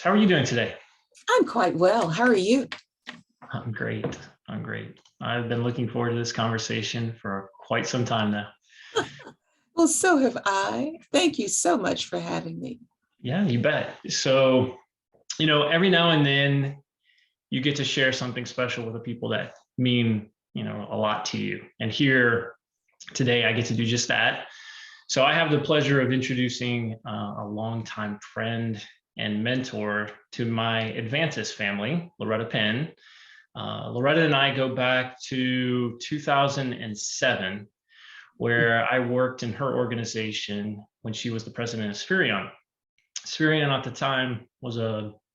How are you doing today? I'm quite well. How are you? I'm great. I'm great. I've been looking forward to this conversation for quite some time now. Well, so have I. Thank you so much for having me. Yeah, you bet. So, every now and then you get to share something special with the people that mean, a lot to you. And here today, I get to do just that. So I have the pleasure of introducing a longtime friend and mentor to my Advantis family, Loretta Penn. Loretta and I go back to 2007, where I worked in her organization when she was the president of Spherion. Spherion at the time was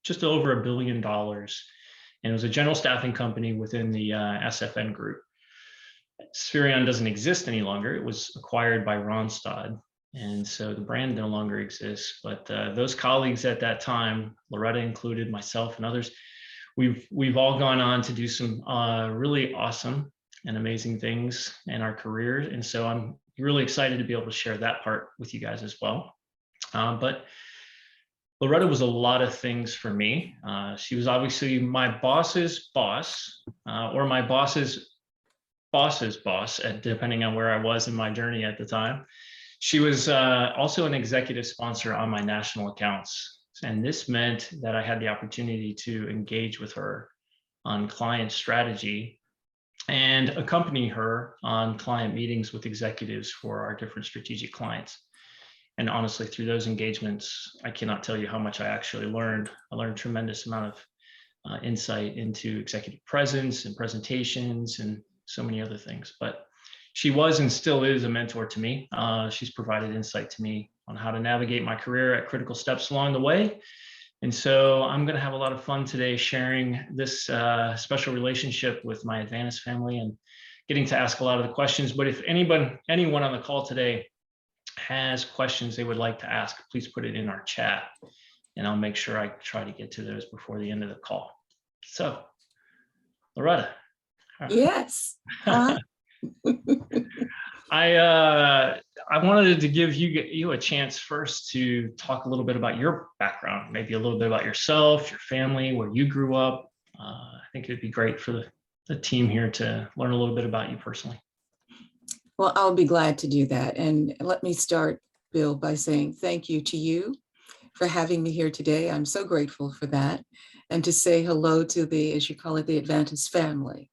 just over $1 billion, and it was a general staffing company within the SFN group. Spherion doesn't exist any longer. It was acquired by Ronstadt, and so the brand no longer exists. But those colleagues at that time, Loretta included, myself and others, we've all gone on to do some really awesome and amazing things in our careers. And so I'm really excited to be able to share that part with you guys as well. But Loretta was a lot of things for me. She was obviously my boss's boss, or my boss's boss, depending on where I was in my journey at the time. She was also an executive sponsor on my national accounts. And this meant that I had the opportunity to engage with her on client strategy and accompany her on client meetings with executives for our different strategic clients. And honestly, through those engagements, I cannot tell you how much I actually learned. I learned a tremendous amount of insight into executive presence and presentations and so many other things. But she was and still is a mentor to me. She's provided insight to me on how to navigate my career at critical steps along the way. And so I'm going to have a lot of fun today sharing this special relationship with my Advantis family and getting to ask a lot of the questions. But if anyone on the call today has questions they would like to ask, please put it in our chat, and I'll make sure I try to get to those before the end of the call. So, Loretta. Yes. I wanted to give you a chance first to talk a little bit about your background, maybe a little bit about yourself, your family, where you grew up. I think it'd be great for the team here to learn a little bit about you personally. Well, I'll be glad to do that. And let me start, Bill, by saying thank you to you for having me here today. I'm so grateful for that. And to say hello to the, as you call it, the Advantis family.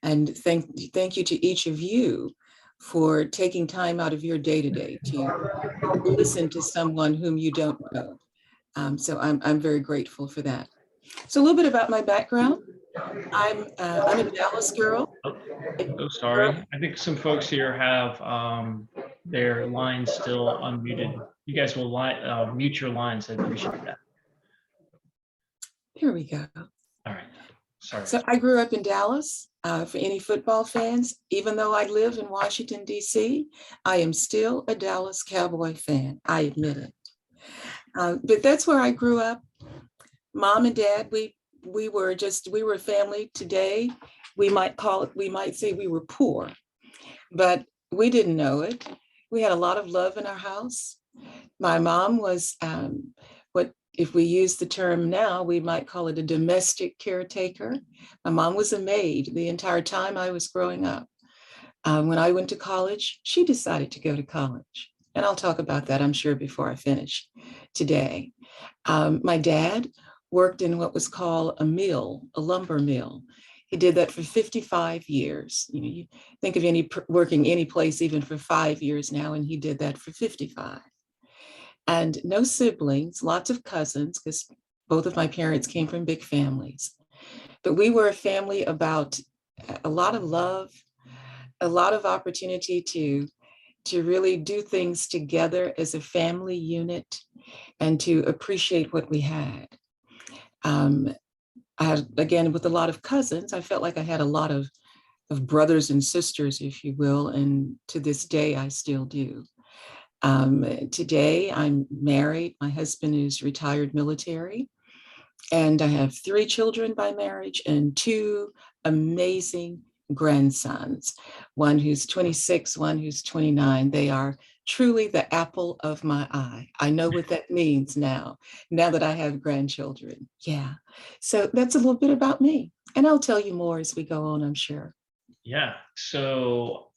And thank you to each of you for taking time out of your day-to-day to listen to someone whom you don't know. So I'm very grateful for that. So a little bit about my background. I'm a Dallas girl. Oh, sorry. I think some folks here have their lines still unmuted. You guys will mute your lines. I'd appreciate that. Here we go. All right. Sorry. So I grew up in Dallas. For any football fans, even though I live in Washington, D.C., I am still a Dallas Cowboy fan. I admit it. But that's where I grew up. Mom and Dad, we were a family. Today, we might say we were poor, but we didn't know it. We had a lot of love in our house. My mom was if we use the term now, we might call it a domestic caretaker. My mom was a maid the entire time I was growing up. When I went to college, she decided to go to college. And I'll talk about that, I'm sure, before I finish today. My dad worked in what was called a mill, a lumber mill. He did that for 55 years. You think of working any place even for 5 years now, and he did that for 55. And no siblings, lots of cousins, because both of my parents came from big families. But we were a family about a lot of love, a lot of opportunity to really do things together as a family unit and to appreciate what we had. Again, with a lot of cousins, I felt like I had a lot of brothers and sisters, if you will, and to this day, I still do. Today, I'm married. My husband is retired military, and I have 3 children by marriage and 2 amazing grandsons, one who's 26, one who's 29. They are truly the apple of my eye. I know what that means now that I have grandchildren. Yeah. So that's a little bit about me. And I'll tell you more as we go on, I'm sure. Yeah. So,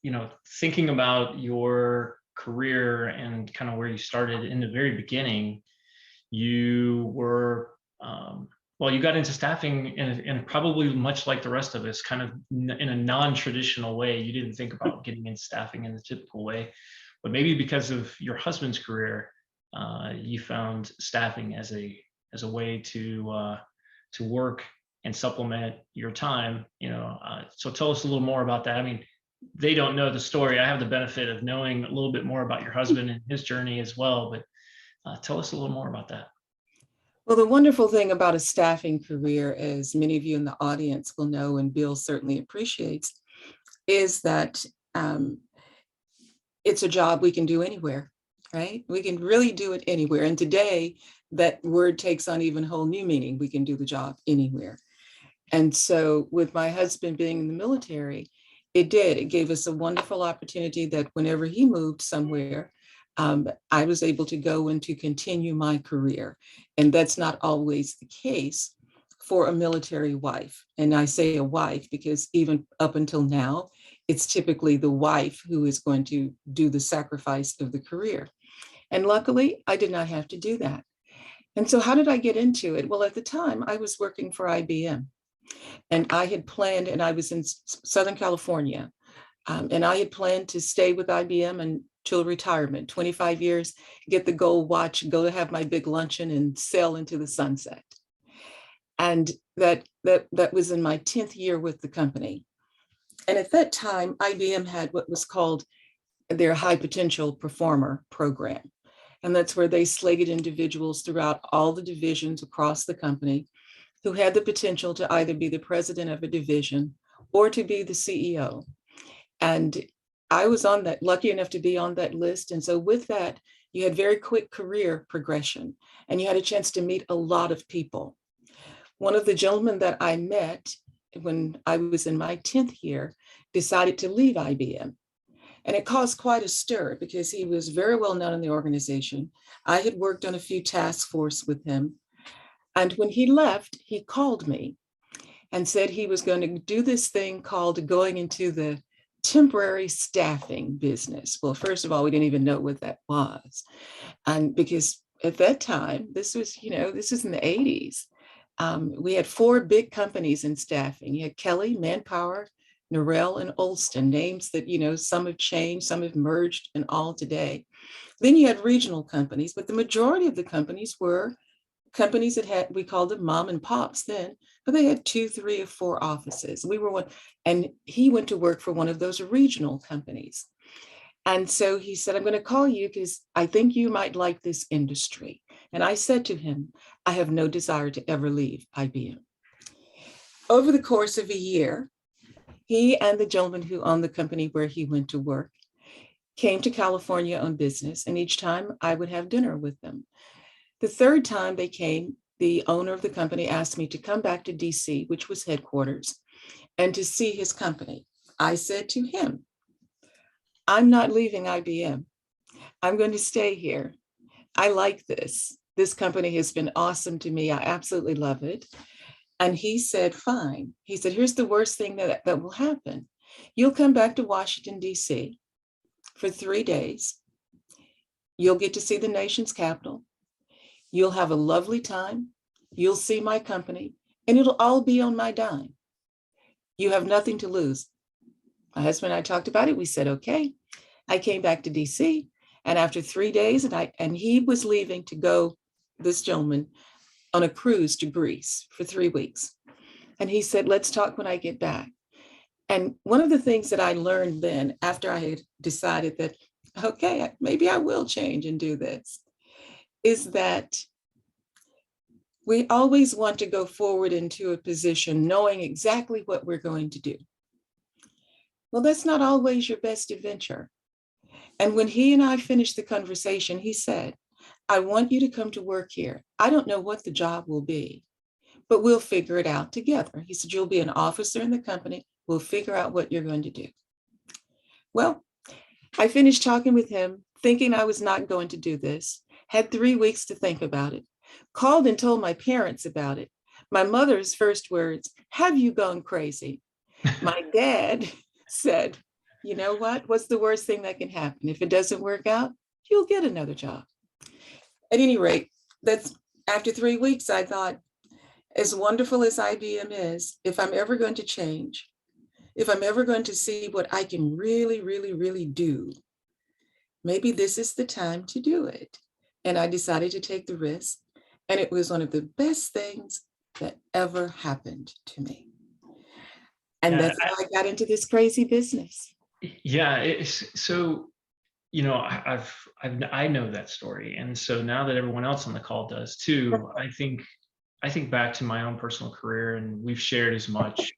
thinking about your career and kind of where you started in the very beginning, you were, well, you got into staffing in probably much like the rest of us, kind of in a non-traditional way. You didn't think about getting into staffing in the typical way, but maybe because of your husband's career, you found staffing as a way to work and supplement your time. So tell us a little more about that. I mean, they don't know the story. I have the benefit of knowing a little bit more about your husband and his journey as well, but tell us a little more about that. Well, the wonderful thing about a staffing career, as many of you in the audience will know, and Bill certainly appreciates, is that it's a job we can do anywhere, right? We can really do it anywhere. And today, that word takes on even whole new meaning. We can do the job anywhere. And so with my husband being in the military, it gave us a wonderful opportunity that whenever he moved somewhere, I was able to go and to continue my career. And that's not always the case for a military wife. And I say a wife because even up until now, it's typically the wife who is going to do the sacrifice of the career. And luckily, I did not have to do that. And so how did I get into it? Well, at the time, I was working for IBM. And I had planned, and I was in Southern California, and I had planned to stay with IBM until retirement, 25 years, get the gold watch, go to have my big luncheon and sail into the sunset. And that was in my 10th year with the company. And at that time, IBM had what was called their high potential performer program. And that's where they slated individuals throughout all the divisions across the company who had the potential to either be the president of a division or to be the CEO. And I was on that, lucky enough to be on that list. And so with that, you had very quick career progression and you had a chance to meet a lot of people. One of the gentlemen that I met when I was in my 10th year decided to leave IBM. And it caused quite a stir because he was very well known in the organization. I had worked on a few task force with him. And when he left, he called me and said he was going to do this thing called going into the temporary staffing business. Well, first of all, we didn't even know what that was. And because at that time, this was in the 80s. We had 4 big companies in staffing. You had Kelly, Manpower, Norrell, and Olston, names that, some have changed, some have merged, and all today. Then you had regional companies, but the majority of the companies were companies that we called them mom and pops then, but they had 2, 3, or 4 offices. We were one, and he went to work for one of those regional companies. And so he said, I'm going to call you because I think you might like this industry. And I said to him, I have no desire to ever leave IBM. Over the course of a year, he and the gentleman who owned the company where he went to work came to California on business. And each time I would have dinner with them. The third time they came, the owner of the company asked me to come back to DC, which was headquarters, and to see his company. I said to him, I'm not leaving IBM. I'm going to stay here. I like this. This company has been awesome to me. I absolutely love it. And he said, fine. He said, here's the worst thing that will happen. You'll come back to Washington, DC for 3 days. You'll get to see the nation's capital. You'll have a lovely time. You'll see my company, and it'll all be on my dime. You have nothing to lose. My husband and I talked about it. We said, okay. I came back to DC, and after 3 days, and he was leaving to go, this gentleman, on a cruise to Greece for 3 weeks. And he said, let's talk when I get back. And one of the things that I learned then, after I had decided that, okay, maybe I will change and do this, is that we always want to go forward into a position knowing exactly what we're going to do. Well, that's not always your best adventure. And when he and I finished the conversation, he said, I want you to come to work here. I don't know what the job will be, but we'll figure it out together. He said, you'll be an officer in the company. We'll figure out what you're going to do. Well, I finished talking with him thinking I was not going to do this, had 3 weeks to think about it, called and told my parents about it. My mother's first words, "Have you gone crazy?" My dad said, "You know what? What's the worst thing that can happen? If it doesn't work out, you'll get another job." At any rate, that's after 3 weeks, I thought, as wonderful as IBM is, if I'm ever going to change, if I'm ever going to see what I can really, really, really do, maybe this is the time to do it. And I decided to take the risk. And it was one of the best things that ever happened to me. And Yeah, that's how I got into this crazy business. yeah. So, I know that story, and so now that everyone else on the call does too, I think back to my own personal career, and we've shared as much.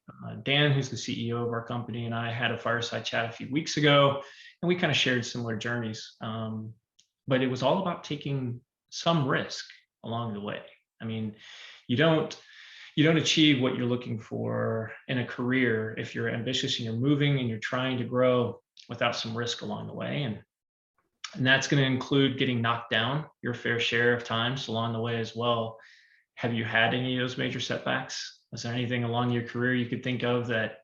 Dan, who's the CEO of our company, and I had a fireside chat a few weeks ago, and we kind of shared similar journeys. But it was all about taking some risk along the way. I mean, you don't achieve what you're looking for in a career if you're ambitious and you're moving and you're trying to grow without some risk along the way. And that's going to include getting knocked down your fair share of times along the way as well. Have you had any of those major setbacks? Was there anything along your career you could think of that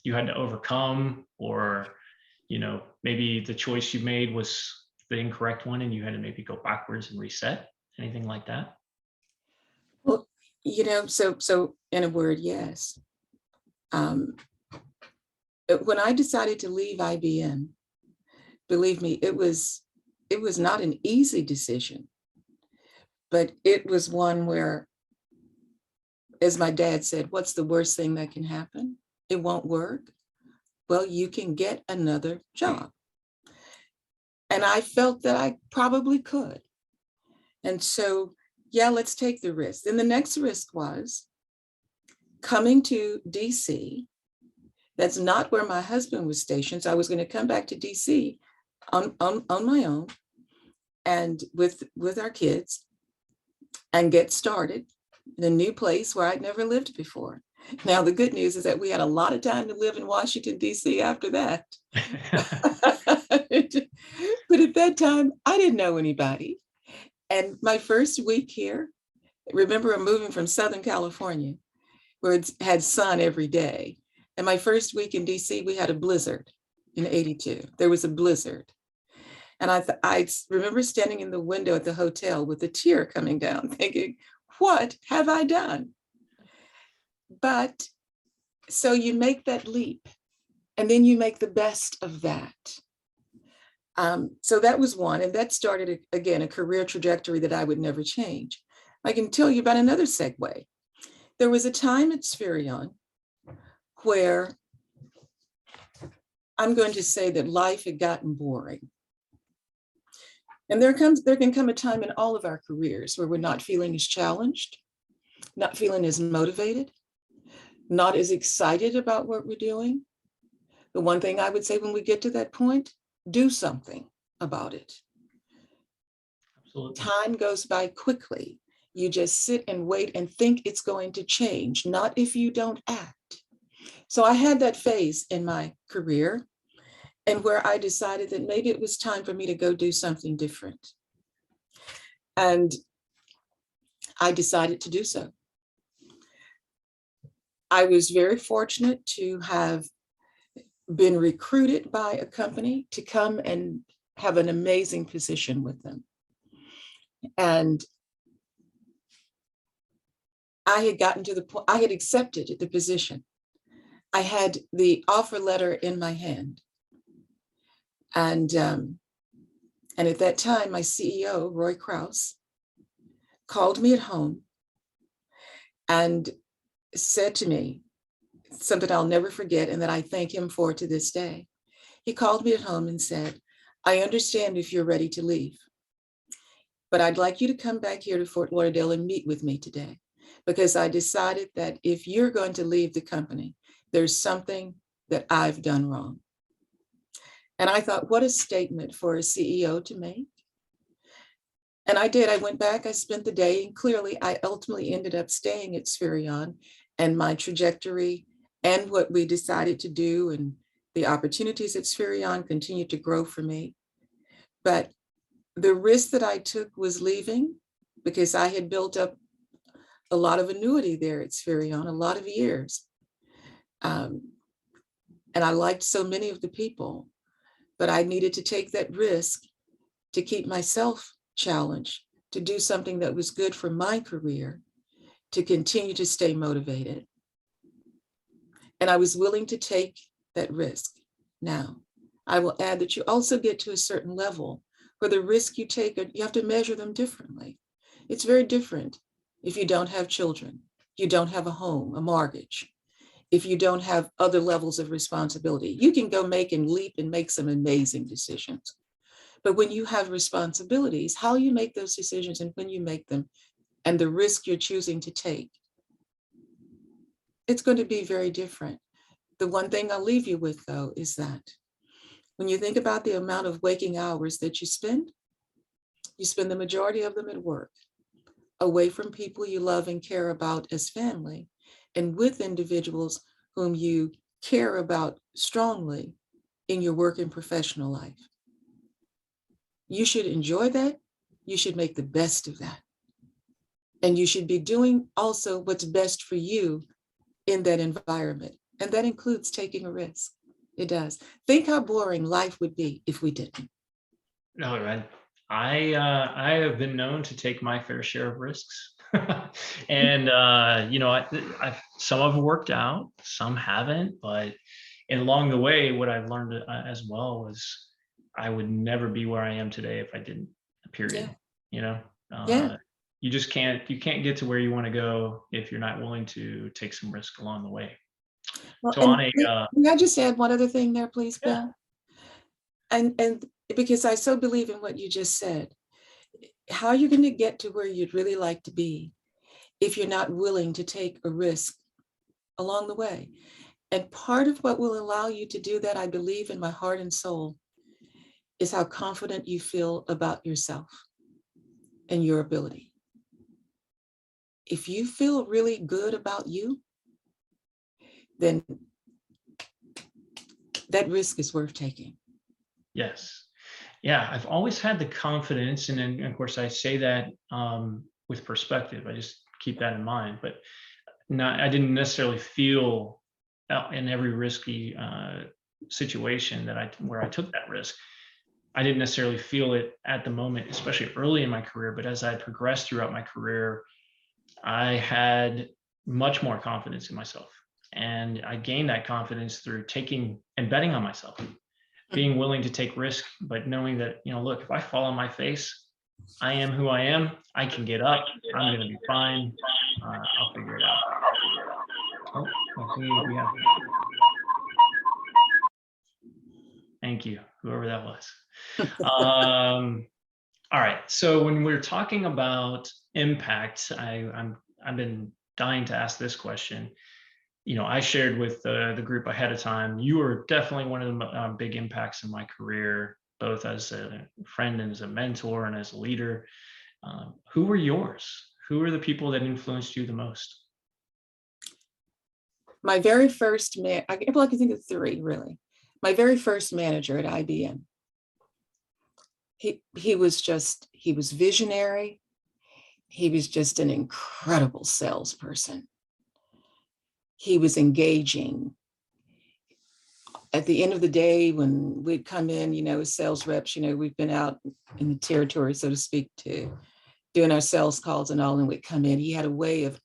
you had to overcome, or maybe the choice you made was the incorrect one and you had to maybe go backwards and reset? Anything like that? Well, so in a word, yes. When I decided to leave IBM, believe me, it was not an easy decision, but it was one where, as my dad said, what's the worst thing that can happen? It won't work. Well, you can get another job. And I felt that I probably could. And so, yeah, let's take the risk. And the next risk was coming to DC. That's not where my husband was stationed. So I was going to come back to DC on my own and with our kids and get started in a new place where I'd never lived before. Now, the good news is that we had a lot of time to live in Washington, D.C. after that. But at that time, I didn't know anybody. And my first week here, remember, I'm moving from Southern California, where it had sun every day. And my first week in DC, we had a blizzard in '82. There was a blizzard. And I remember standing in the window at the hotel with a tear coming down, thinking, what have I done? But so you make that leap, and then you make the best of that. So that was one, and that started, again, a career trajectory that I would never change. I can tell you about another segue. There was a time at Spherion where I'm going to say that life had gotten boring. And there can come a time in all of our careers where we're not feeling as challenged, not feeling as motivated, not as excited about what we're doing. The one thing I would say when we get to that point, do something about it. Absolutely. Time goes by quickly. You just sit and wait and think it's going to change, not if you don't act. So I had that phase in my career, and where I decided that maybe it was time for me to go do something different. And I decided to do so. I was very fortunate to have been recruited by a company to come and have an amazing position with them. And I had gotten to the point, I had accepted the position. I had the offer letter in my hand. And at that time, my CEO, Roy Krause, called me at home and said to me something I'll never forget and that I thank him for to this day. He called me at home and said, I understand if you're ready to leave, but I'd like you to come back here to Fort Lauderdale and meet with me today, because I decided that if you're going to leave the company, there's something that I've done wrong. And I thought, what a statement for a CEO to make. And I did. I went back, I spent the day, and clearly I ultimately ended up staying at Spherion, and my trajectory and what we decided to do and the opportunities at Spherion continued to grow for me. But the risk that I took was leaving, because I had built up a lot of annuity there at Spherion, a lot of years. And I liked so many of the people, but I needed to take that risk to keep myself challenged, to do something that was good for my career, to continue to stay motivated. And I was willing to take that risk. Now, I will add that you also get to a certain level where the risk you take, you have to measure them differently. It's very different if you don't have children, you don't have a home, a mortgage, if you don't have other levels of responsibility. You can go make and leap and make some amazing decisions. But when you have responsibilities, how you make those decisions and when you make them, and the risk you're choosing to take, it's going to be very different. The one thing I'll leave you with, though, is that when you think about the amount of waking hours that you spend the majority of them at work, away from people you love and care about as family, and with individuals whom you care about strongly in your work and professional life. You should enjoy that. You should make the best of that. And you should be doing also what's best for you in that environment. And that includes taking a risk. It does. Think how boring life would be if we didn't. No, right. I have been known to take my fair share of risks. And some have worked out, some haven't, but along the way, what I've learned as well was I would never be where I am today if I didn't, period. Yeah. Yeah. You just can't get to where you want to go if you're not willing to take some risk along the way. Well, So can I just add one other thing there, please, yeah. Bill? And because I so believe in what you just said, how are you going to get to where you'd really like to be if you're not willing to take a risk along the way? And part of what will allow you to do that, I believe in my heart and soul, is how confident you feel about yourself and your ability. If you feel really good about you, then that risk is worth taking. Yes. Yeah, I've always had the confidence, and then of course I say that with perspective. I just keep that in mind, but I didn't necessarily feel in every risky situation where I took that risk. I didn't necessarily feel it at the moment, especially early in my career. But as I progressed throughout my career, I had much more confidence in myself, and I gained that confidence through taking and betting on myself. Being willing to take risk, but knowing that, look, if I fall on my face, I am who I am. I can get up. I'm going to be fine. I'll figure it out. Oh, I see we have. Thank you, whoever that was. All right. So when we're talking about impact, I've been dying to ask this question. I shared with the group ahead of time, you were definitely one of the big impacts in my career, both as a friend and as a mentor and as a leader. Who were yours? Who were the people that influenced you the most? My very first I can think of three, really. My very first manager at IBM. He was visionary. He was just an incredible salesperson. He was engaging. At the end of the day, when we'd come in, as sales reps, we've been out in the territory, so to speak, to doing our sales calls and all, and we'd come in. He had a way of,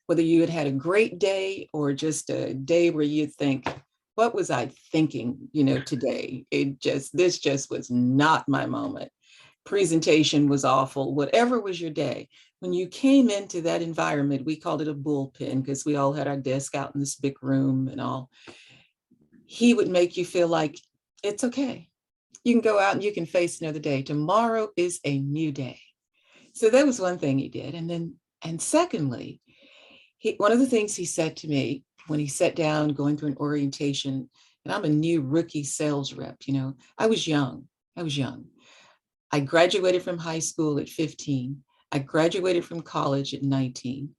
whether you had had a great day or just a day where you'd think, what was I thinking, today? This just was not my moment. Presentation was awful, whatever was your day. When you came into that environment, we called it a bullpen because we all had our desk out in this big room and all. He would make you feel like it's okay. You can go out and you can face another day. Tomorrow is a new day. So that was one thing he did. And secondly, one of the things he said to me when he sat down going through an orientation, and I'm a new rookie sales rep, I was young. I graduated from high school at 15. I graduated from college at 19.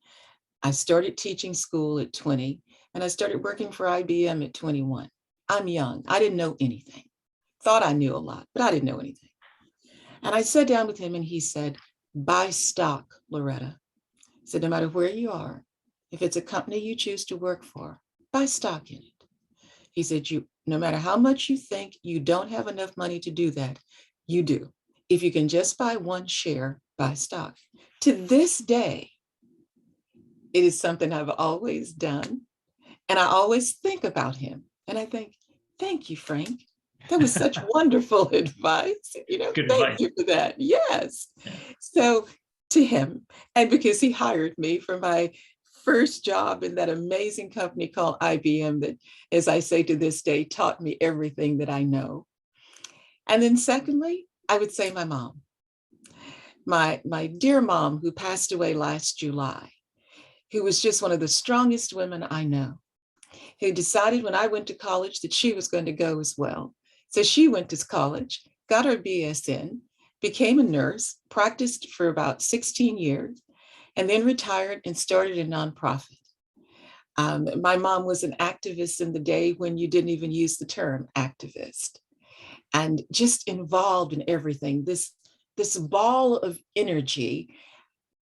I started teaching school at 20, and I started working for IBM at 21. I'm young. I didn't know anything. Thought I knew a lot, but I didn't know anything. And I sat down with him and he said, buy stock, Loretta. He said, no matter where you are, if it's a company you choose to work for, buy stock in it. He said, no matter how much you think you don't have enough money to do that, you do. If you can just buy one share, buy stock. To this day, it is something I've always done. And I always think about him. And I think, thank you, Frank. That was such wonderful advice. Good Thank advice. you for that. Yes. Yeah. So to him, and because he hired me for my first job in that amazing company called IBM that, as I say to this day, taught me everything that I know. And then secondly, I would say my mom, my dear mom who passed away last July, who was just one of the strongest women I know, who decided when I went to college that she was going to go as well. So she went to college, got her BSN, became a nurse, practiced for about 16 years, and then retired and started a nonprofit. My mom was an activist in the day when you didn't even use the term activist, and just involved in everything. This ball of energy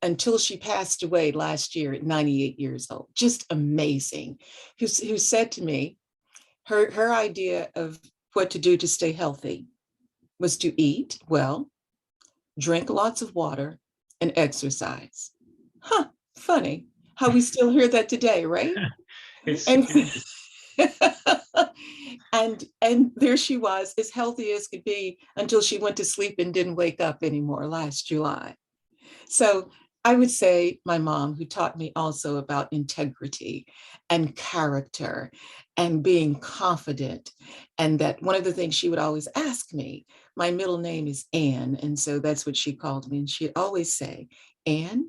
until she passed away last year at 98 years old. Just amazing. Who said to me, her idea of what to do to stay healthy was to eat well, drink lots of water, and exercise. Huh, funny how we still hear that today, right? It's And and there she was, as healthy as could be, until she went to sleep and didn't wake up anymore last July. So I would say my mom, who taught me also about integrity and character and being confident. And that one of the things she would always ask me, my middle name is Ann. And so that's what she called me. And she'd always say, Ann,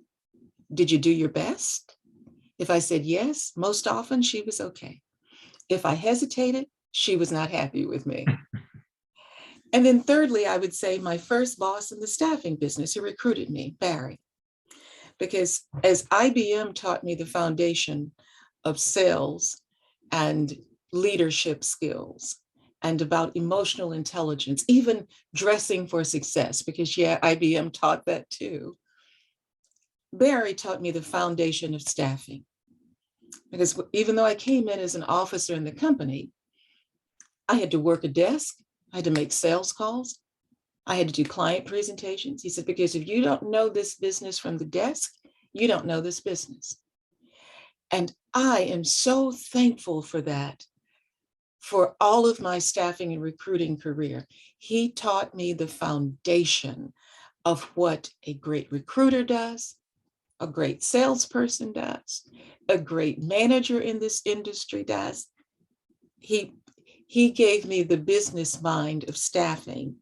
did you do your best? If I said yes, most often she was okay. If I hesitated, she was not happy with me. And then thirdly, I would say my first boss in the staffing business who recruited me, Barry. Because as IBM taught me the foundation of sales and leadership skills and about emotional intelligence, even dressing for success, because yeah, IBM taught that too. Barry taught me the foundation of staffing. Because even though I came in as an officer in the company, I had to work a desk, I had to make sales calls, I had to do client presentations. He said, because if you don't know this business from the desk, you don't know this business. And I am so thankful for that, for all of my staffing and recruiting career. He taught me the foundation of what a great recruiter does, a great salesperson does, a great manager in this industry does. He gave me the business mind of staffing,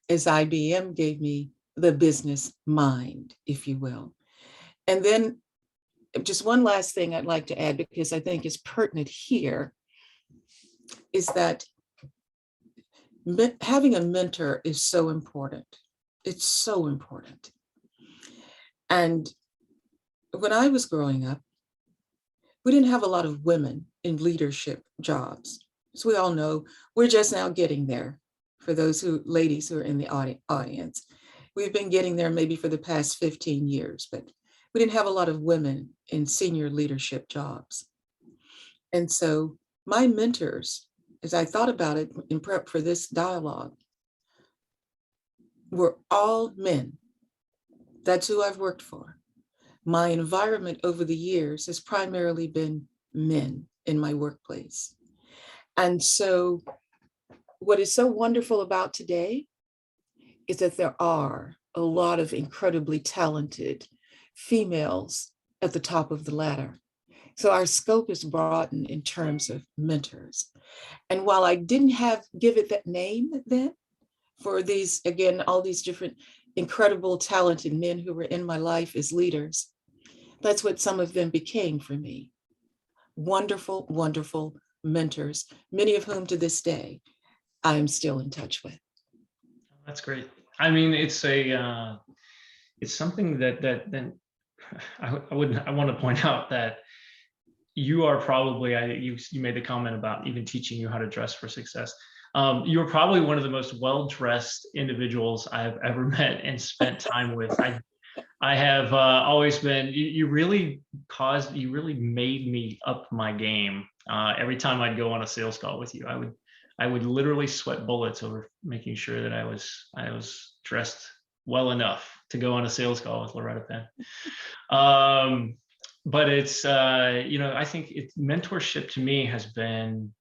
as IBM gave me the business mind, if you will. And then just one last thing I'd like to add, because I think is pertinent here, is that having a mentor is so important. It's so important. And when I was growing up, we didn't have a lot of women in leadership jobs. As we all know, we're just now getting there. For those ladies who are in the audience, we've been getting there maybe for the past 15 years, but we didn't have a lot of women in senior leadership jobs. And so my mentors, as I thought about it in prep for this dialogue, were all men. That's who I've worked for. My environment over the years has primarily been men in my workplace. And so what is so wonderful about today is that there are a lot of incredibly talented females at the top of the ladder. So our scope is broadened in terms of mentors. And while I didn't give it that name then, for these, again, all these different incredible, talented men who were in my life as leaders, that's what some of them became for me. Wonderful, wonderful mentors, many of whom to this day I am still in touch with. That's great. I mean, it's something that I want to point out that you are probably, you made the comment about even teaching you how to dress for success. You're probably one of the most well-dressed individuals I've ever met and spent time with. I have always been, you really made me up my game. Every time I'd go on a sales call with you, I would literally sweat bullets over making sure that I was dressed well enough to go on a sales call with Loretta Penn. But it's, I think mentorship to me has been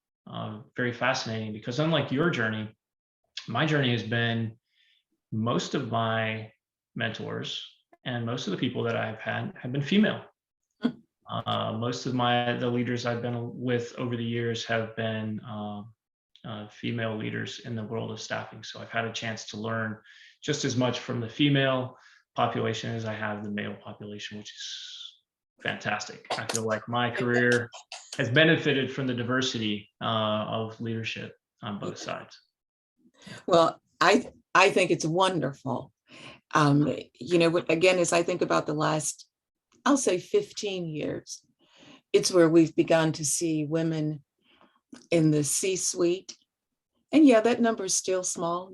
very fascinating, because unlike your journey, my journey has been, most of my mentors and most of the people that I've had have been female. Most of the leaders I've been with over the years have been female leaders in the world of staffing. So I've had a chance to learn just as much from the female population as I have the male population, which is fantastic. I feel like my career has benefited from the diversity of leadership on both sides. Well, I think it's wonderful. Again, as I think about the last, I'll say 15 years, it's where we've begun to see women in the C-suite. And yeah, that number is still small.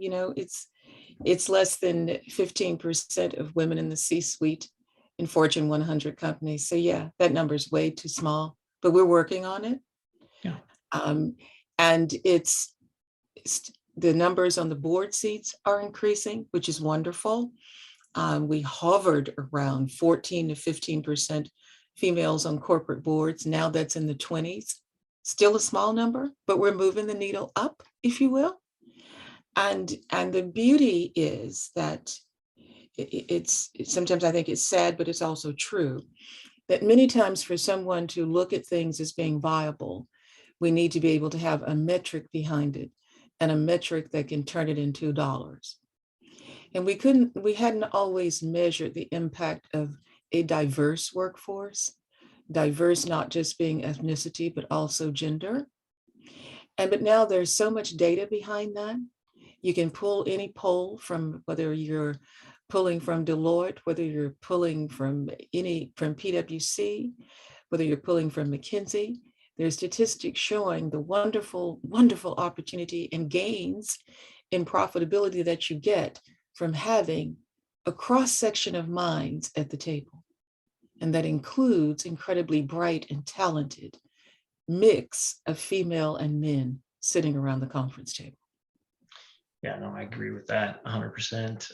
It's less than 15% of women in the C-suite in Fortune 100 companies. So yeah, that number is way too small, but we're working on it. Yeah. And the numbers on the board seats are increasing, which is wonderful. We hovered around 14 to 15% females on corporate boards. Now that's in the 20s. Still a small number, but we're moving the needle up, if you will. And the beauty is that it's sometimes I think it's sad, but it's also true that many times for someone to look at things as being viable, we need to be able to have a metric behind it, and a metric that can turn it into dollars. And we hadn't always measured the impact of a diverse workforce, diverse not just being ethnicity, but also gender. But now there's so much data behind that. You can pull any poll from, whether you're pulling from Deloitte, whether you're pulling from PwC, whether you're pulling from McKinsey. There's statistics showing the wonderful, wonderful opportunity and gains in profitability that you get from having a cross-section of minds at the table. And that includes incredibly bright and talented mix of female and men sitting around the conference table. Yeah, no, I agree with that 100%.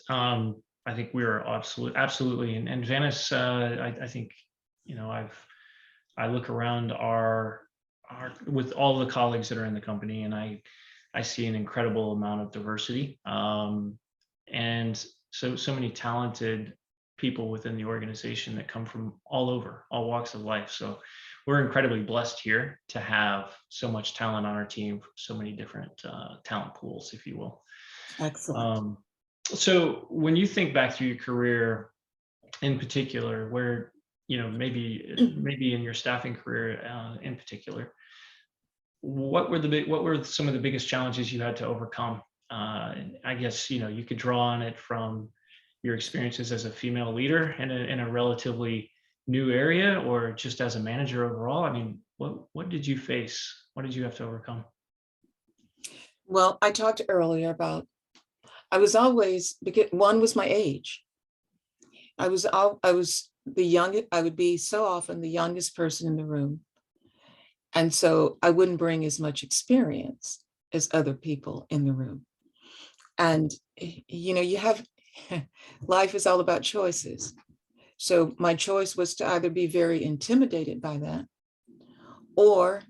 I think we are absolutely, and Advantis, I think, I look around with all the colleagues that are in the company, and I see an incredible amount of diversity, and so many talented people within the organization that come from all walks of life. So we're incredibly blessed here to have so much talent on our team, so many different talent pools, if you will. Excellent. So when you think back through your career in particular, where, maybe in your staffing career in particular, what were some of the biggest challenges you had to overcome? I guess, you could draw on it from your experiences as a female leader in a relatively new area, or just as a manager overall. I mean, what did you face? What did you have to overcome? Well, I talked earlier about, I was always, because one was my age. I was the youngest. I would be so often the youngest person in the room. And so I wouldn't bring as much experience as other people in the room. And, you have, life is all about choices. So my choice was to either be very intimidated by that, or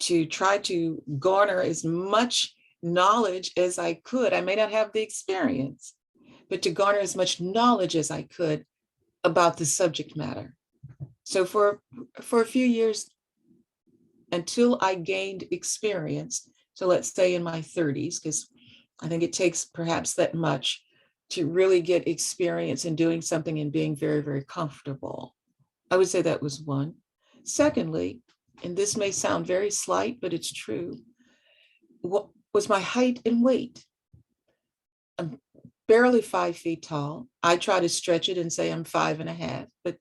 to try to garner as much knowledge as I could. I may not have the experience, but to garner as much knowledge as I could about the subject matter. So for a few years, until I gained experience, so let's say in my 30s, because I think it takes perhaps that much to really get experience in doing something and being very, very comfortable. I would say that was one. Secondly, and this may sound very slight, but it's true, what was my height and weight. I'm barely 5 feet tall. I try to stretch it and say I'm 5.5, but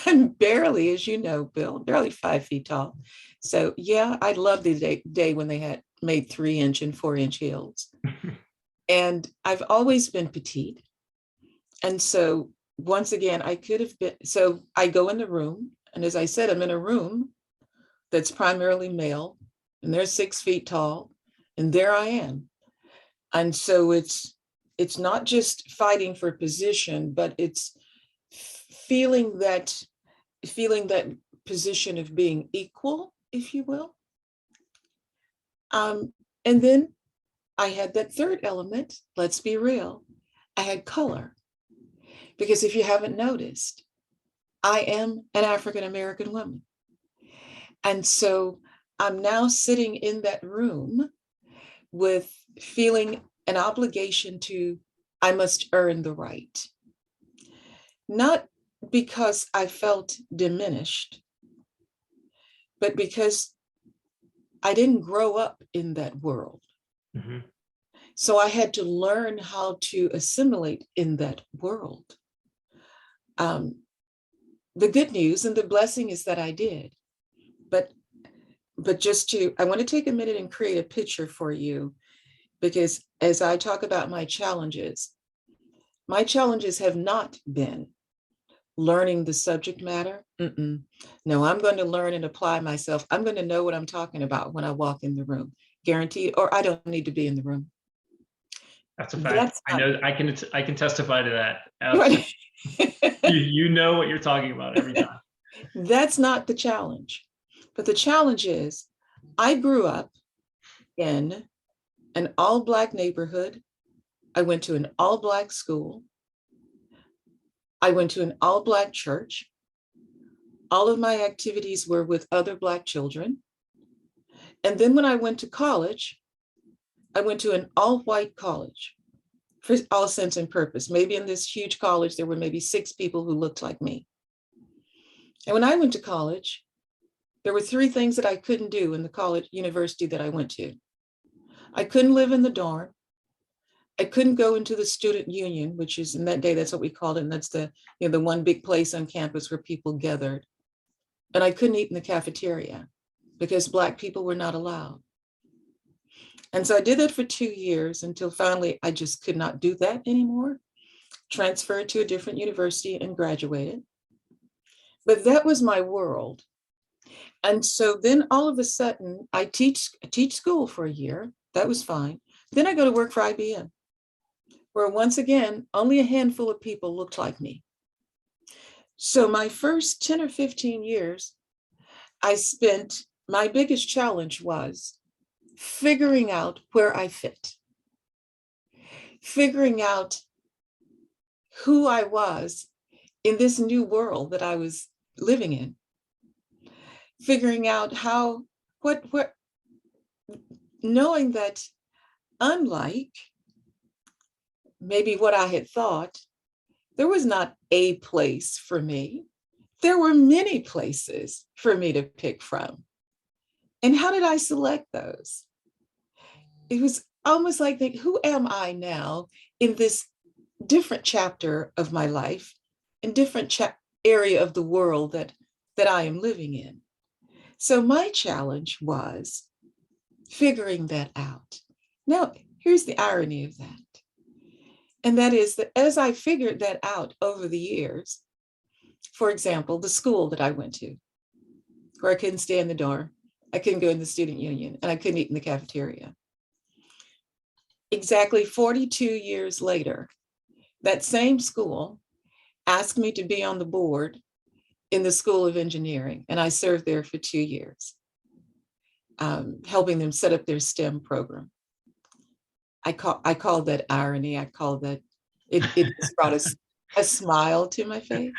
I'm barely, as you know, Bill, barely 5 feet tall. So yeah, I love the day when they had made 3-inch and 4-inch heels. And I've always been petite. And so once again, I could have been, so I go in the room. And as I said, I'm in a room that's primarily male, and they're 6 feet tall, and there I am. And so it's not just fighting for position, but it's feeling that position of being equal, if you will. And then I had that third element, let's be real, I had color. Because if you haven't noticed, I am an African-American woman. And so I'm now sitting in that room with feeling an obligation to, I must earn the right. Not because I felt diminished, but because I didn't grow up in that world. Mm-hmm. So I had to learn how to assimilate in that world. The good news and the blessing is that I did. But I want to take a minute and create a picture for you, because as I talk about my challenges have not been learning the subject matter. No, I'm going to learn and apply myself. I'm going to know what I'm talking about when I walk in the room, guaranteed, or I don't need to be in the room. That's a fact. I know I can testify to that. Absolutely. You know what you're talking about every time. That's not the challenge. But the challenge is, I grew up in an all-Black neighborhood. I went to an all-Black school. I went to an all-Black church. All of my activities were with other Black children. And then when I went to college, I went to an all-white college for all sense and purpose. Maybe in this huge college, there were maybe 6 people who looked like me. And when I went to college, there were 3 things that I couldn't do in the university that I went to. I couldn't live in the dorm. I couldn't go into the student union, which is, in that day, that's what we called it. And that's the one big place on campus where people gathered. And I couldn't eat in the cafeteria because Black people were not allowed. And so I did that for 2 years until finally I just could not do that anymore. Transferred to a different university and graduated. But that was my world. And so then all of a sudden I teach school for a year. That was fine. Then I go to work for IBM, where once again, only a handful of people looked like me. So my first 10 or 15 years, my biggest challenge was figuring out where I fit, figuring out who I was in this new world that I was living in, figuring out knowing that unlike maybe what I had thought, there was not a place for me. There were many places for me to pick from. And how did I select those? It was almost like, who am I now in this different chapter of my life, in different area of the world that I am living in? So my challenge was figuring that out. Now, here's the irony of that. And that is that as I figured that out over the years, for example, the school that I went to, where I couldn't stay in the dorm, I couldn't go in the student union, and I couldn't eat in the cafeteria. Exactly 42 years later, that same school asked me to be on the board in the School of Engineering, and I served there for 2 years, helping them set up their STEM program. I call that irony. I call that, it just brought a smile to my face.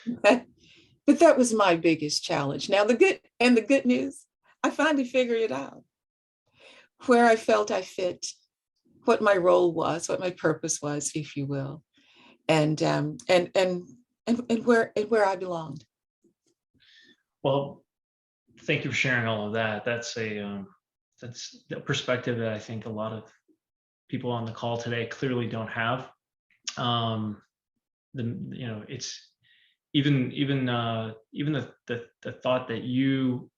But that was my biggest challenge. Now, the good news, I finally figured it out, where I felt I fit, what my role was, what my purpose was, if you will, and where I belonged. Well, thank you for sharing all of that. That's the perspective that I think a lot of people on the call today clearly don't have. It's even the thought that you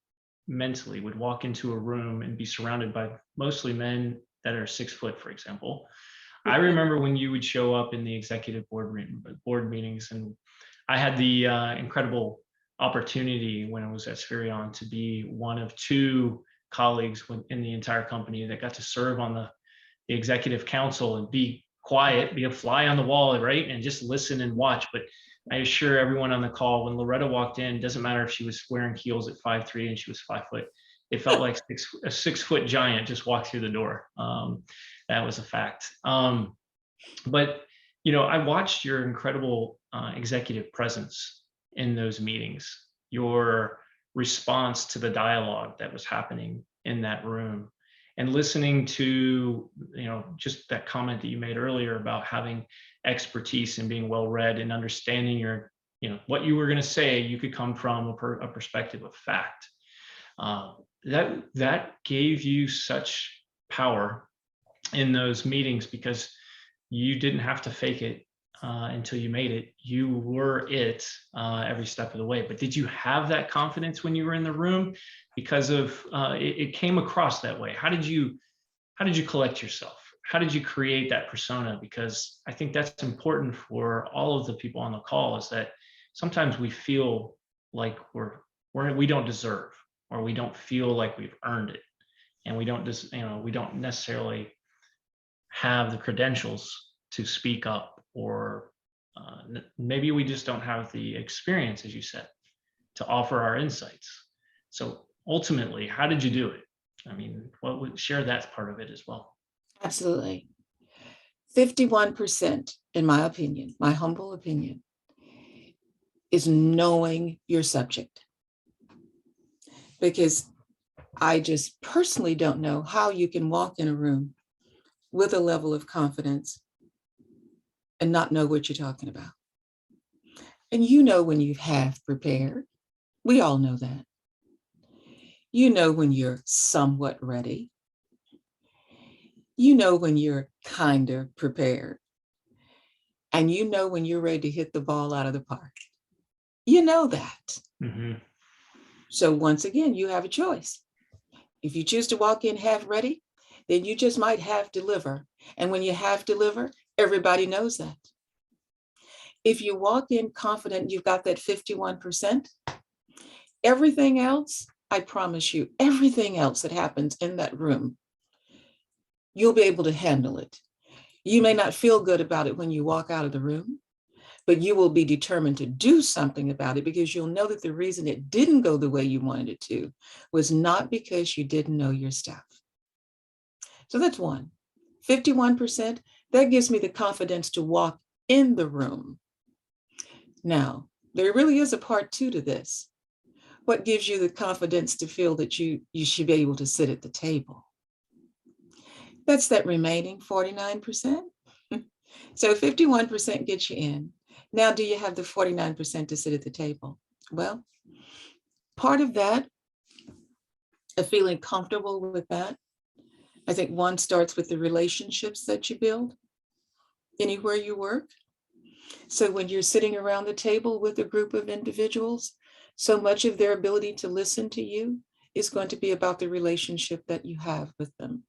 mentally would walk into a room and be surrounded by mostly men that are 6 foot, for example. I remember when you would show up in the executive board meetings, and I had the incredible opportunity when I was at Spherion to be one of 2 colleagues in the entire company that got to serve on the executive council and be quiet, be a fly on the wall, right? And just listen and watch. But I assure everyone on the call, when Loretta walked in, doesn't matter if she was wearing heels at 5'3" and she was 5 foot, it felt like a 6 foot giant just walked through the door. That was a fact. But, I watched your incredible executive presence in those meetings, your response to the dialogue that was happening in that room, and listening to, just that comment that you made earlier about having expertise and being well read and understanding your, what you were going to say, you could come from a perspective of fact. That gave you such power in those meetings, because you didn't have to fake it until you made it. You were it every step of the way. But did you have that confidence when you were in the room? Because of it came across that way. How did you collect yourself? How did you create that persona? Because I think that's important for all of the people on the call, is that sometimes we feel like we don't deserve, or we don't feel like we've earned it, and we don't necessarily have the credentials to speak up, or maybe we just don't have the experience, as you said, to offer our insights. So ultimately, how did you do it? I mean, what would share that part of it as well? Absolutely. 51%, in my opinion, my humble opinion, is knowing your subject. Because I just personally don't know how you can walk in a room with a level of confidence and not know what you're talking about. And when you have prepared. We all know that. When you're somewhat ready. When you're kind of prepared. And when you're ready to hit the ball out of the park. You know that. Mm-hmm. So once again, you have a choice. If you choose to walk in half ready, then you just might half deliver. And when you half deliver, everybody knows that. If you walk in confident, you've got that 51%, everything else, I promise you, everything else that happens in that room, you'll be able to handle it. You may not feel good about it when you walk out of the room, but you will be determined to do something about it, because you'll know that the reason it didn't go the way you wanted it to was not because you didn't know your stuff. So that's one. 51%, that gives me the confidence to walk in the room. Now, there really is a part 2 to this. What gives you the confidence to feel that you should be able to sit at the table? That's that remaining 49%. So 51% gets you in. Now, do you have the 49% to sit at the table? Well, part of that, of feeling comfortable with that, I think one starts with the relationships that you build anywhere you work. So when you're sitting around the table with a group of individuals, so much of their ability to listen to you is going to be about the relationship that you have with them.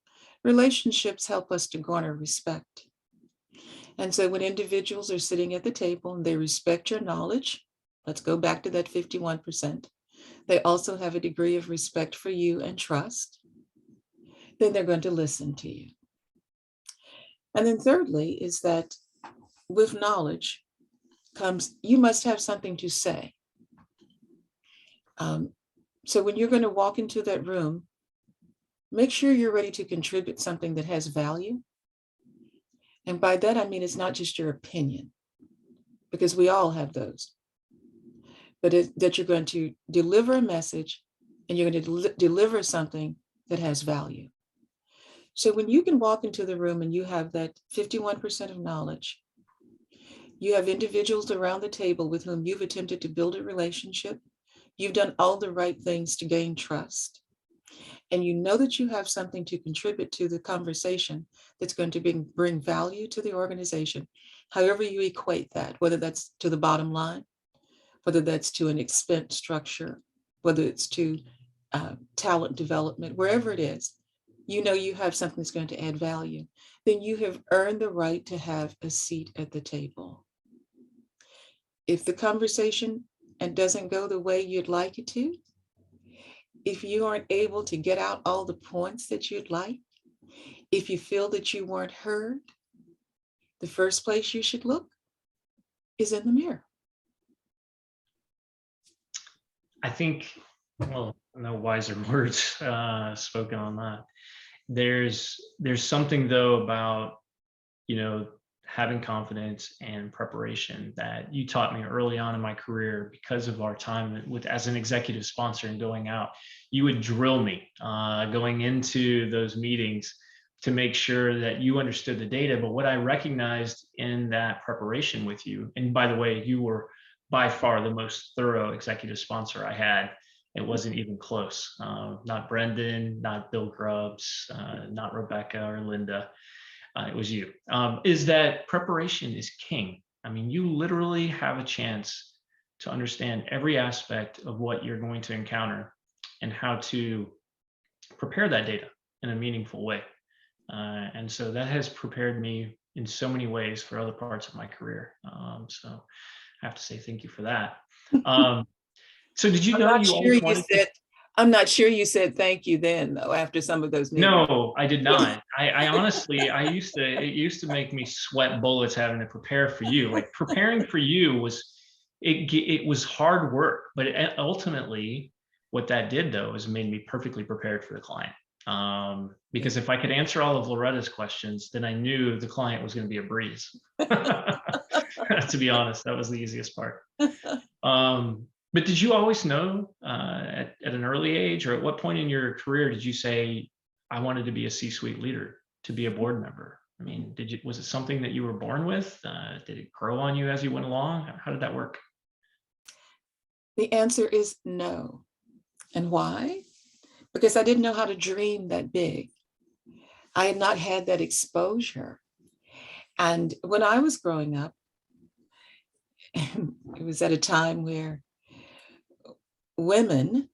Relationships help us to garner respect. And so when individuals are sitting at the table and they respect your knowledge, let's go back to that 51%. They also have a degree of respect for you and trust. Then they're going to listen to you. And then thirdly is that with knowledge comes, you must have something to say. So when you're going to walk into that room, make sure you're ready to contribute something that has value. And by that, I mean, it's not just your opinion, because we all have those, but that you're going to deliver a message and you're going to deliver something that has value. So when you can walk into the room and you have that 51% of knowledge, you have individuals around the table with whom you've attempted to build a relationship. You've done all the right things to gain trust. And you know that you have something to contribute to the conversation that's going to bring value to the organization, however you equate that, whether that's to the bottom line, whether that's to an expense structure, whether it's to talent development, wherever it is, you know you have something that's going to add value, then you have earned the right to have a seat at the table. If the conversation and doesn't go the way you'd like it to, if you aren't able to get out all the points that you'd like, if you feel that you weren't heard, the first place you should look is in the mirror. I think, well, no wiser words spoken on that. There's something though about, having confidence and preparation that you taught me early on in my career because of our time with as an executive sponsor and going out. You would drill me going into those meetings to make sure that you understood the data. But what I recognized in that preparation with you, and by the way, you were by far the most thorough executive sponsor I had. It wasn't even close. Not Brendan, not Bill Grubbs, not Rebecca or Linda. It was you. Is that preparation is king. I mean, you literally have a chance to understand every aspect of what you're going to encounter and how to prepare that data in a meaningful way. And so that has prepared me in so many ways for other parts of my career. So I have to say thank you for that. So did you know you always wanted to? I'm not sure you said thank you then, though, after some of those meetings. No, I did not. I honestly, it used to make me sweat bullets having to prepare for you. Like preparing for you it was hard work, but ultimately what that did though is made me perfectly prepared for the client. Because if I could answer all of Loretta's questions, then I knew the client was going to be a breeze. To be honest, that was the easiest part. But did you always know at an early age, or at what point in your career did you say, I wanted to be a C-suite leader, to be a board member? I mean, was it something that you were born with? Did it grow on you as you went along? How did that work? The answer is no. And why? Because I didn't know how to dream that big. I had not had that exposure. And when I was growing up, it was at a time where women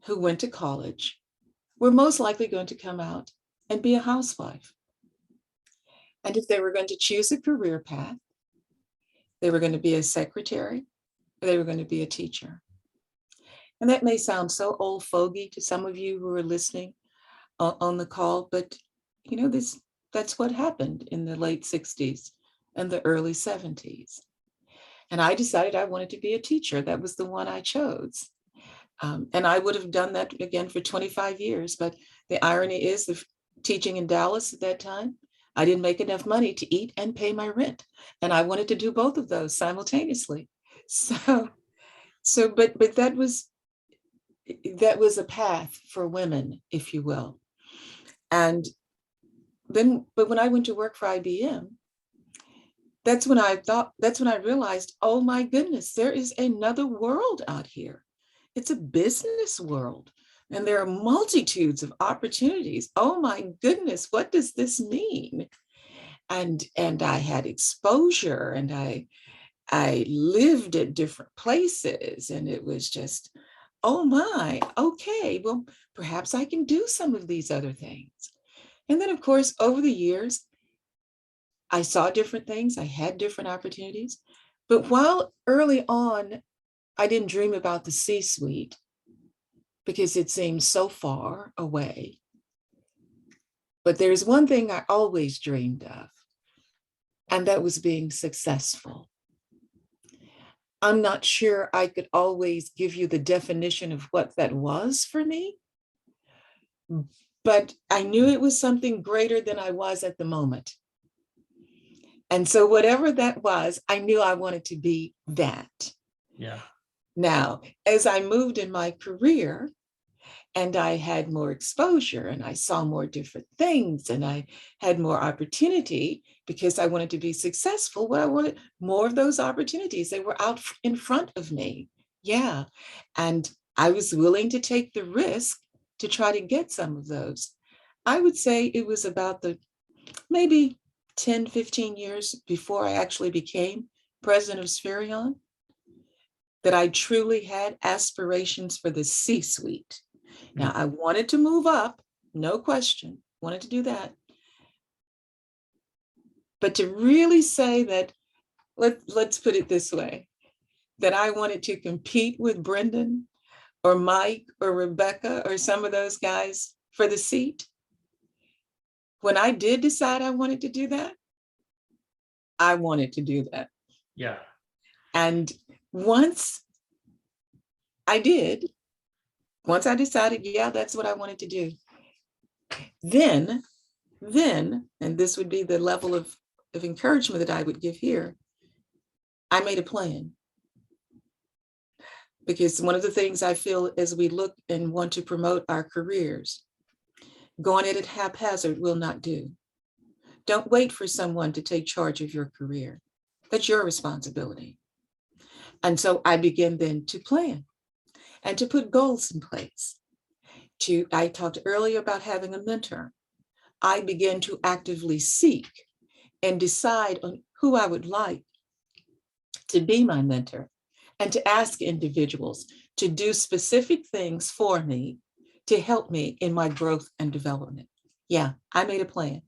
who went to college were most likely going to come out and be a housewife. And if they were going to choose a career path, they were going to be a secretary, or they were going to be a teacher. And that may sound so old fogey to some of you who are listening on the call, but that's what happened in the late 60s and the early 70s. And I decided I wanted to be a teacher. That was the one I chose. And I would have done that again for 25 years. But the irony is, the teaching in Dallas at that time, I didn't make enough money to eat and pay my rent. And I wanted to do both of those simultaneously. But that was a path for women, if you will. And then, but when I went to work for IBM, that's when I realized, oh my goodness, there is another world out here. It's a business world, and there are multitudes of opportunities. Oh my goodness, what does this mean? And I had exposure, and I lived at different places, and it was just, oh my, okay, well, perhaps I can do some of these other things. And then, of course, over the years, I saw different things. I had different opportunities. But while early on, I didn't dream about the C-suite because it seemed so far away. But there's one thing I always dreamed of, and that was being successful. I'm not sure I could always give you the definition of what that was for me, but I knew it was something greater than I was at the moment. And so whatever that was, I knew I wanted to be that. Yeah. Now, as I moved in my career and I had more exposure and I saw more different things and I had more opportunity because I wanted to be successful, well, I wanted more of those opportunities. They were out in front of me. Yeah. And I was willing to take the risk to try to get some of those. I would say it was about maybe 10, 15 years before I actually became president of Spherion. that I truly had aspirations for the C-suite. Now, Mm. I wanted to move up, no question, wanted to do that. But to really say that, let's put it this way, that I wanted to compete with Brendan or Mike or Rebecca or some of those guys for the seat. When I did decide I wanted to do that, I wanted to do that. Yeah. And once I did, once I decided, yeah, that's what I wanted to do, then, and this would be the level of encouragement that I would give here, I made a plan. Because one of the things I feel as we look and want to promote our careers, going at it haphazard will not do. Don't wait for someone to take charge of your career. That's your responsibility. And so I began then to plan and to put goals in place. I talked earlier about having a mentor. I began to actively seek and decide on who I would like to be my mentor, and to ask individuals to do specific things for me to help me in my growth and development. Yeah, I made a plan.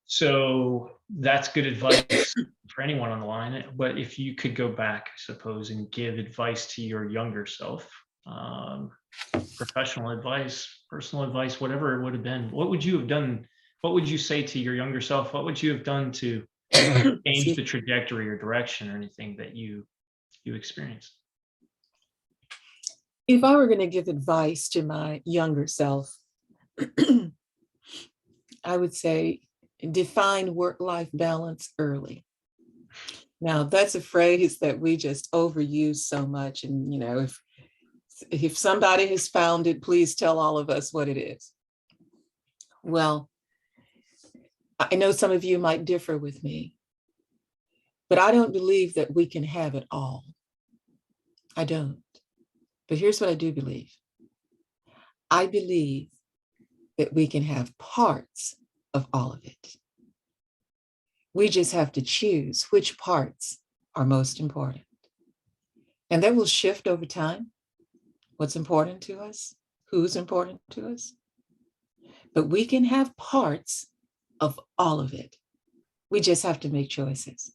So that's good advice for anyone on the line. But if you could go back, I suppose, and give advice to your younger self, professional advice, personal advice, whatever it would have been, what would you have done? What would you say to your younger self? What would you have done to change the trajectory or direction or anything that you experienced? If I were going to give advice to my younger self, I would say define work-life balance early. Now, that's a phrase that we just overuse so much. And, if somebody has found it, please tell all of us what it is. Well, I know some of you might differ with me, but I don't believe that we can have it all. I don't. But here's what I do believe. I believe that we can have parts of all of it. We just have to choose which parts are most important. And that will shift over time. What's important to us, who's important to us. But we can have parts of all of it. We just have to make choices.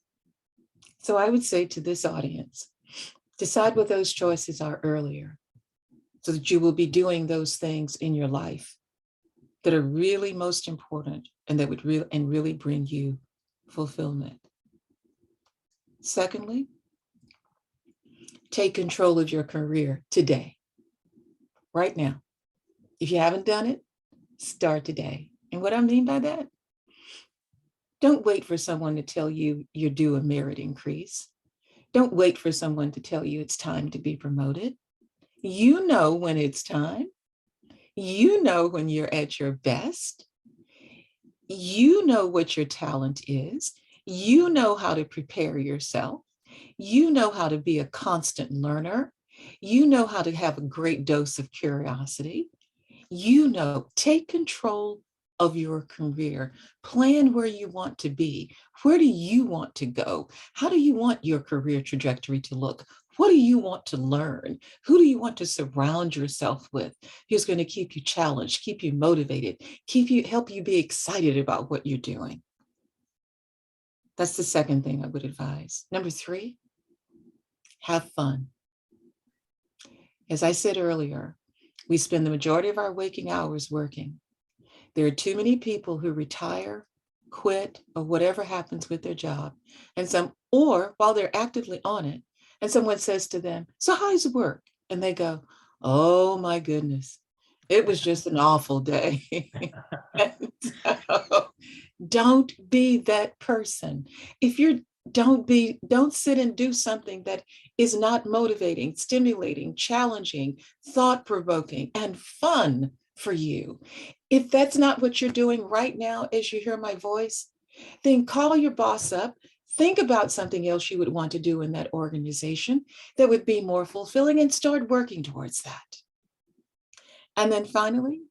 So I would say to this audience, decide what those choices are earlier, so that you will be doing those things in your life that are really most important and that would really bring you fulfillment. Secondly, take control of your career today, right now. If you haven't done it, start today. And what I mean by that, don't wait for someone to tell you you're due a merit increase. Don't wait for someone to tell you it's time to be promoted. You know when it's time. You know when you're at your best. You know what your talent is. You know how to prepare yourself. You know how to be a constant learner. You know how to have a great dose of curiosity. Take control of your career. Plan where you want to be. Where do you want to go? How do you want your career trajectory to look? What do you want to learn? Who do you want to surround yourself with? Who's going to keep you challenged, keep you motivated, help you be excited about what you're doing? That's the second thing I would advise. Number 3, have fun. As I said earlier, we spend the majority of our waking hours working. There are too many people who retire, quit, or whatever happens with their job. Or while they're actively on it, and someone says to them, "So how's work?" And they go, "Oh my goodness, it was just an awful day." So, don't be that person. Don't sit and do something that is not motivating, stimulating, challenging, thought-provoking, and fun for you. If that's not what you're doing right now as you hear my voice, then call your boss up. Think about something else you would want to do in that organization that would be more fulfilling, and start working towards that. And then finally,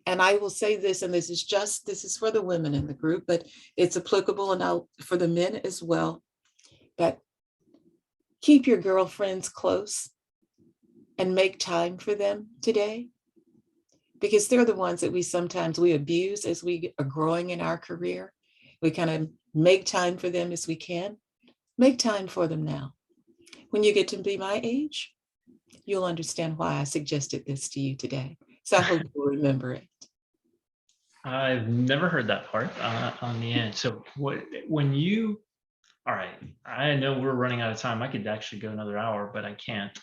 and I will say this, and this is for the women in the group, but it's applicable for the men as well, that keep your girlfriends close and make time for them today, because they're the ones that we abuse as we are growing in our career. We kind of make time for them as we can. Make time for them now. When you get to be my age, you'll understand why I suggested this to you today. So I hope you'll remember it. I've never heard that part on the end. So all right, I know we're running out of time. I could actually go another hour, but I can't.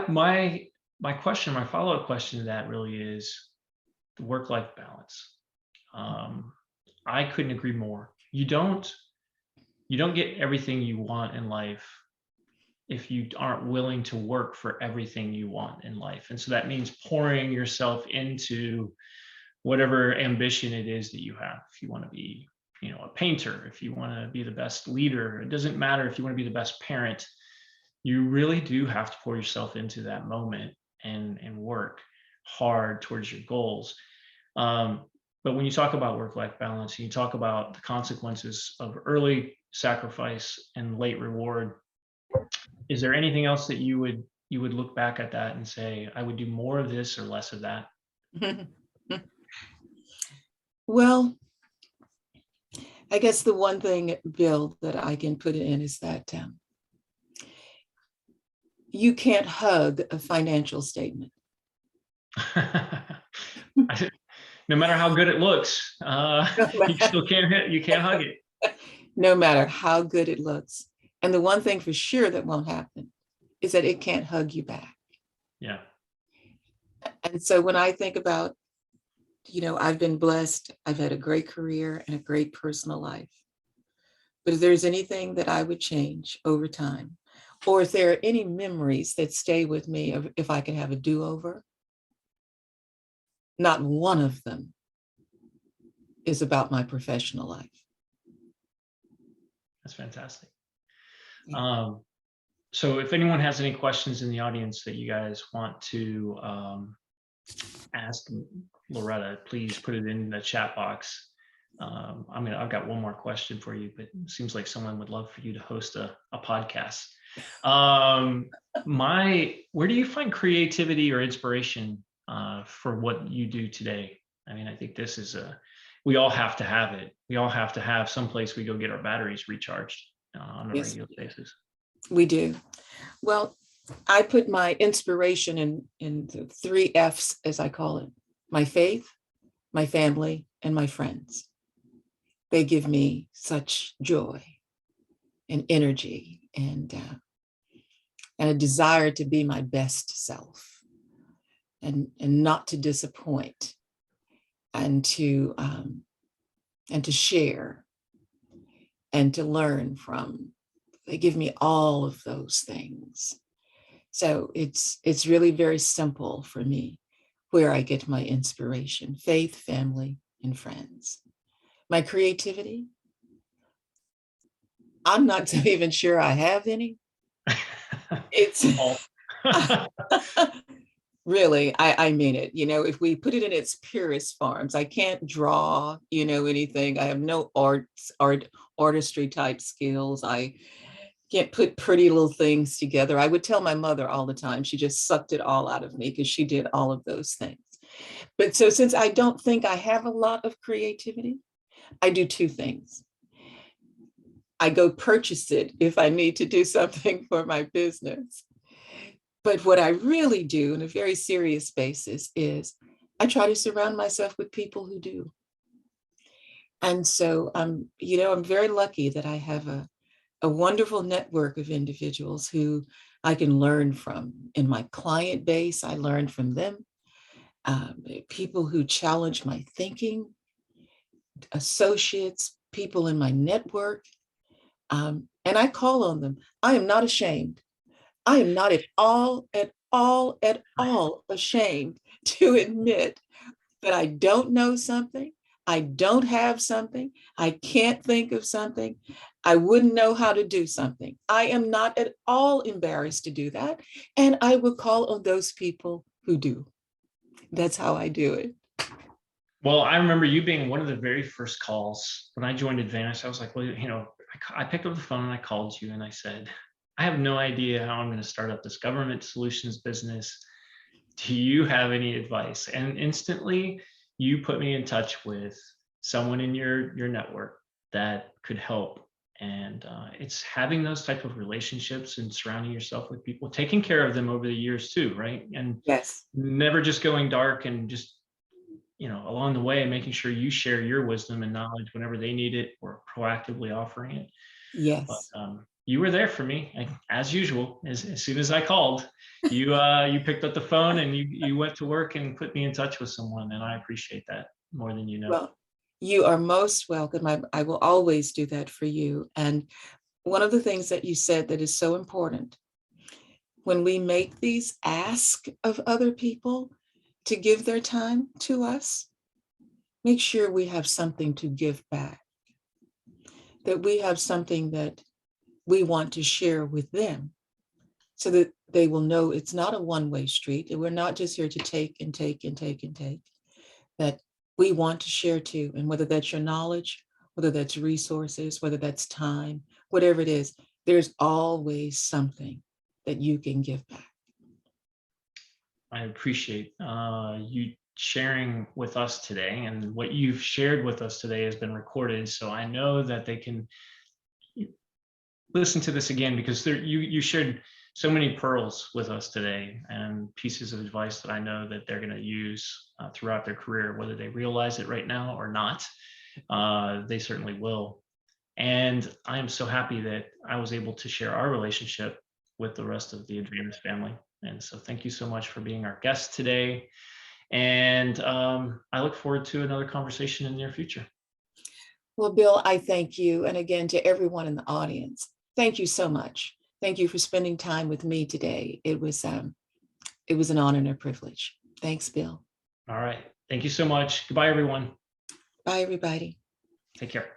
My question, my follow-up question to that really is the work-life balance. I couldn't agree more. You don't get everything you want in life if you aren't willing to work for everything you want in life. And so that means pouring yourself into whatever ambition it is that you have. If you want to be, a painter, if you want to be the best leader, it doesn't matter if you want to be the best parent, you really do have to pour yourself into that moment and work hard towards your goals. But when you talk about work-life balance, and you talk about the consequences of early sacrifice and late reward, is there anything else that you would look back at that and say, I would do more of this or less of that? Well, I guess the one thing, Bill, that I can put in is that you can't hug a financial statement. No matter how good it looks, you still can't hug it. No matter how good it looks. And the one thing for sure that won't happen is that it can't hug you back. Yeah. And so when I think about, I've been blessed, I've had a great career and a great personal life. But if there's anything that I would change over time, or if there are any memories that stay with me, if I could have a do-over, not one of them is about my professional life. That's fantastic. Yeah. So if anyone has any questions in the audience that you guys want to ask Loretta, please put it in the chat box. I've got one more question for you, but it seems like someone would love for you to host a podcast. Where do you find creativity or inspiration for what you do today? I think this is we all have to have it. We all have to have some place we go get our batteries recharged on a regular basis. We do. Well, I put my inspiration in the 3 F's, as I call it: my faith, my family, and my friends. They give me such joy and energy and a desire to be my best self and not to disappoint, and to share and to learn from. They give me all of those things. So it's really very simple for me where I get my inspiration: faith, family, and friends. My creativity, I'm not even sure I have any. It's really, I mean it. If we put it in its purest forms, I can't draw, anything. I have no artistry type skills. I can't put pretty little things together. I would tell my mother all the time, she just sucked it all out of me because she did all of those things. But so since I don't think I have a lot of creativity, I do 2 things. I go purchase it if I need to do something for my business. But what I really do on a very serious basis is I try to surround myself with people who do. And so, I'm very lucky that I have a wonderful network of individuals who I can learn from. In my client base, I learn from them. People who challenge my thinking, associates, people in my network. And I call on them. I am not ashamed. I am not at all ashamed to admit that I don't know something, I don't have something, I can't think of something, I wouldn't know how to do something. I am not at all embarrassed to do that. And I will call on those people who do. That's how I do it. Well, I remember you being one of the very first calls when I joined Advantis. I was like, well, I picked up the phone and I called you and I said, I have no idea how I'm going to start up this government solutions business. Do you have any advice? And instantly you put me in touch with someone in your network that could help. And it's having those type of relationships and surrounding yourself with people, taking care of them over the years too, right? And Yes. never just going dark, and just, along the way, making sure you share your wisdom and knowledge whenever they need it, or proactively offering it. But Yes. you were there for me, as usual. As soon as I called, you picked up the phone and you went to work and put me in touch with someone, and I appreciate that more than you know. Well, you are most welcome. I will always do that for you. And one of the things that you said that is so important, when we make these asks of other people to give their time to us, make sure we have something to give back, that we have something that we want to share with them, so that they will know it's not a one-way street, and we're not just here to take and take and take and take, that we want to share too. And whether that's your knowledge, whether that's resources, whether that's time, whatever it is, there's always something that you can give back. I appreciate you sharing with us today, and what you've shared with us today has been recorded, so I know that they can listen to this again, because you shared so many pearls with us today, and pieces of advice that I know that they're going to use throughout their career, whether they realize it right now or not. They certainly will. And I am so happy that I was able to share our relationship with the rest of the Advantis family. And so thank you so much for being our guest today. And I look forward to another conversation in the near future. Well, Bill, I thank you. And again, to everyone in the audience, thank you so much. Thank you for spending time with me today. It was an honor and a privilege. Thanks, Bill. All right. Thank you so much. Goodbye, everyone. Bye, everybody. Take care.